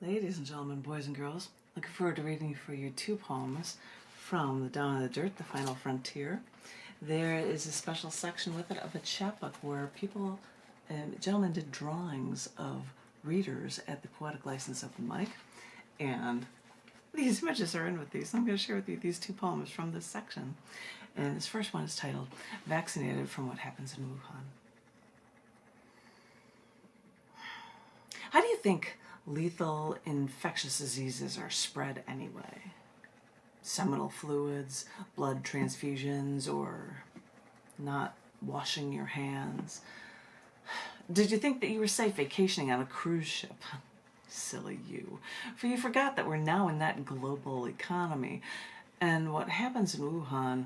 Ladies and gentlemen, boys and girls, looking forward to reading for you two poems from the Down in the Dirt, The Final Frontier. There is a special section with it of a chapbook where people and gentlemen did drawings of readers at the Poetic License Open Mic, and these images are in with these. I'm going to share with you these two poems from this section. And this first one is titled, Vaccinated from What Happens in Wuhan. How do you think lethal infectious diseases are spread anyway? Seminal fluids, blood transfusions, or not washing your hands? Did you think that you were safe vacationing on a cruise ship? Silly you. For you forgot that we're now in that global economy, and what happens in Wuhan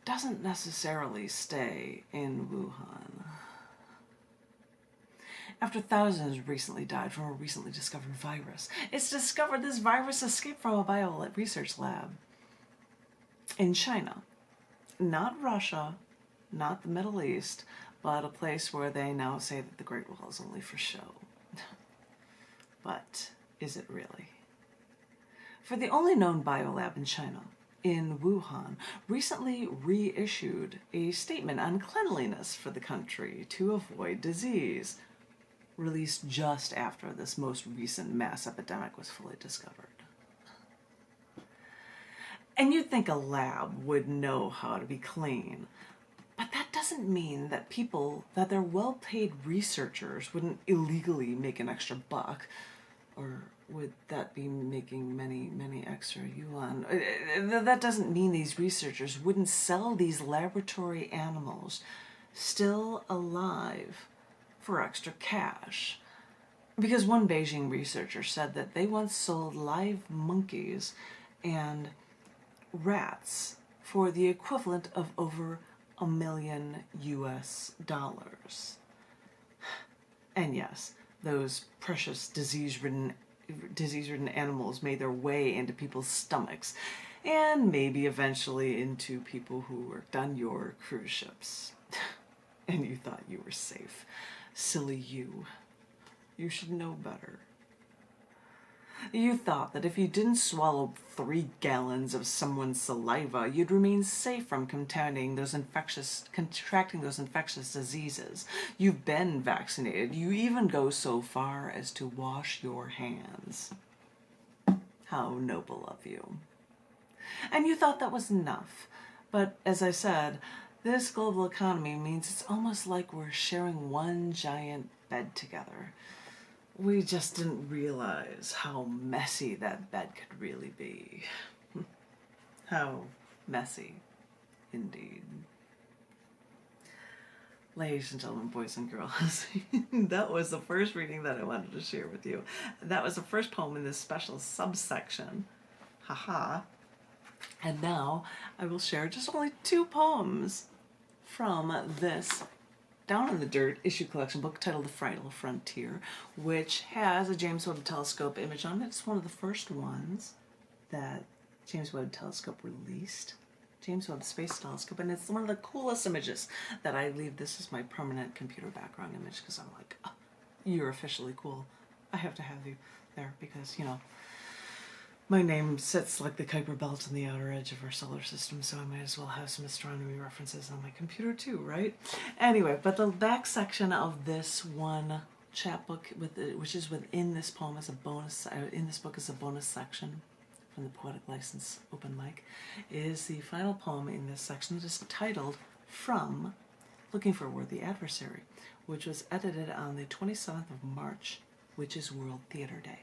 doesn't necessarily stay in Wuhan. After thousands recently died from a recently discovered virus, it's discovered this virus escaped from a bio research lab in China. Not Russia, not the Middle East, but a place where they now say that the Great Wall is only for show. But is it really? For the only known biolab in China, in Wuhan, recently reissued a statement on cleanliness for the country to avoid disease, released just after this most recent mass epidemic was fully discovered. And you'd think a lab would know how to be clean, but that doesn't mean that their well-paid researchers wouldn't illegally make an extra buck, or would that be making many extra yuan? That doesn't mean these researchers wouldn't sell these laboratory animals still alive for extra cash. Because one Beijing researcher said that they once sold live monkeys and rats for the equivalent of over $1 million US. And yes, those precious disease-ridden animals made their way into people's stomachs, and maybe eventually into people who worked on your cruise ships. And you thought you were safe. Silly you. You should know better. You thought that if you didn't swallow 3 gallons of someone's saliva, you'd remain safe from contracting those infectious diseases. You've been vaccinated. You even go so far as to wash your hands. How noble of you. And you thought that was enough. But as I said, this global economy means it's almost like we're sharing one giant bed together. We just didn't realize how messy that bed could really be. How messy, indeed. Ladies and gentlemen, boys and girls, that was the first reading that I wanted to share with you. That was the first poem in this special subsection. Haha. And now I will share just only 2 poems from this Down in the Dirt issue collection book titled The Final Frontier, which has a James Webb Telescope image on it. It's one of the first ones that James Webb Telescope released. James Webb Space Telescope, and it's one of the coolest images that I leave this as my permanent computer background image, because I'm like, oh, you're officially cool. I have to have you there because, you know, my name sits like the Kuiper belt on the outer edge of our solar system, so I might as well have some astronomy references on my computer too, right? Anyway, but the back section of this one chapbook, which is within this poem as a bonus, in this book as a bonus section from the Poetic License Open Mic, is the final poem in this section that is titled From Looking for a Worthy Adversary, which was edited on the 27th of March, which is World Theater Day.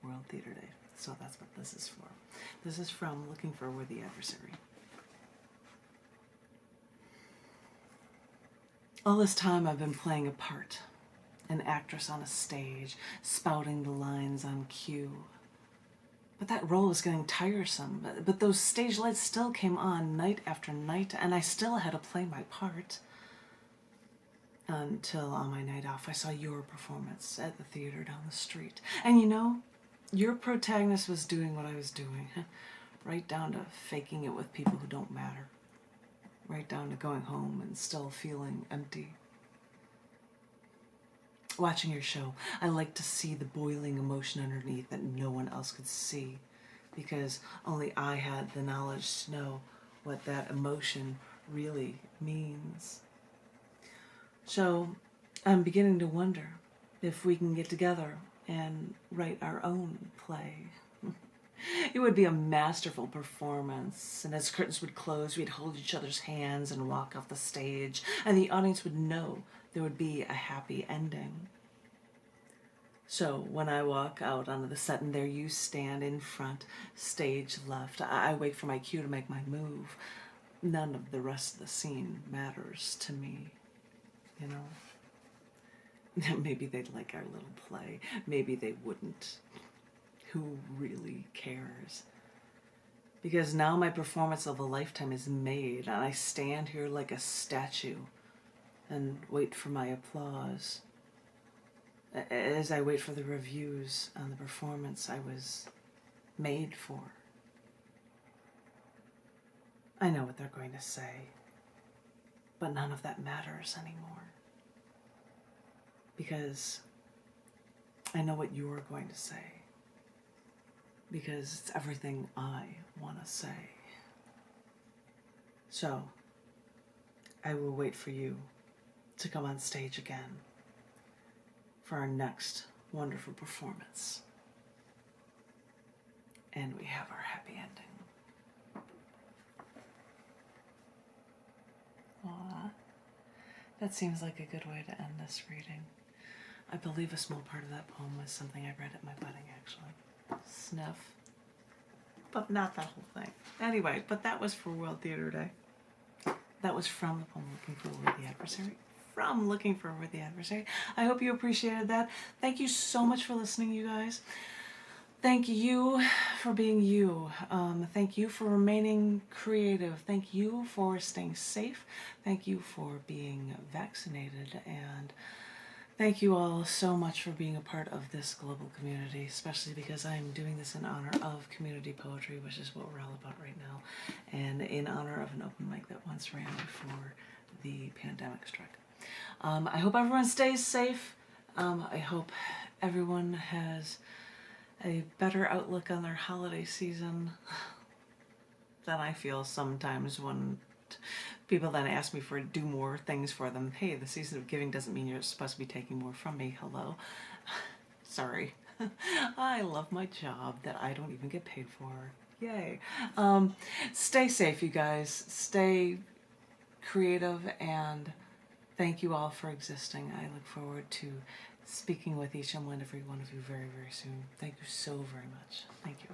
World Theater Day. So that's what this is for. This is from Looking for a Worthy Adversary. All this time I've been playing a part, an actress on a stage, spouting the lines on cue. But that role was getting tiresome, but those stage lights still came on night after night, and I still had to play my part. Until on my night off I saw your performance at the theater down the street. And you know, your protagonist was doing what I was doing, right down to faking it with people who don't matter, right down to going home and still feeling empty. watching your show. I like to see the boiling emotion underneath that no one else could see, because only I had the knowledge to know what that emotion really means. So I'm beginning to wonder if we can get together and write our own play. It would be a masterful performance, and as curtains would close, we'd hold each other's hands and walk off the stage, and the audience would know there would be a happy ending. So when I walk out onto the set and there you stand in front, stage left, I wait for my cue to make my move. None of the rest of the scene matters to me, you know? Maybe they'd like our little play. Maybe they wouldn't. Who really cares? Because now my performance of a lifetime is made, and I stand here like a statue and wait for my applause. As I wait for the reviews on the performance I was made for. I know what they're going to say, but none of that matters anymore. Because I know what you're going to say. Because it's everything I want to say. So, I will wait for you to come on stage again for our next wonderful performance. And we have our happy ending. Aww. That seems like a good way to end this reading. I believe a small part of that poem was something I read at my wedding, actually. Sniff. But not that whole thing. Anyway, but that was for World Theater Day. That was from the poem Looking for a Worthy Adversary. From Looking for a Worthy Adversary. I hope you appreciated that. Thank you so much for listening, you guys. Thank you for being you. Thank you for remaining creative. Thank you for staying safe. Thank you for being vaccinated. And thank you all so much for being a part of this global community, especially because I'm doing this in honor of community poetry, which is what we're all about right now, and in honor of an open mic that once ran before the pandemic struck. I hope everyone stays safe. I hope everyone has a better outlook on their holiday season than I feel sometimes when people then ask me for do more things for them. Hey, the season of giving doesn't mean you're supposed to be taking more from me. Hello. Sorry. I love my job that I don't even get paid for. Yay. Stay safe, you guys. Stay creative, and thank you all for existing. I look forward to speaking with each and every one of you very, very soon. Thank you so very much. Thank you.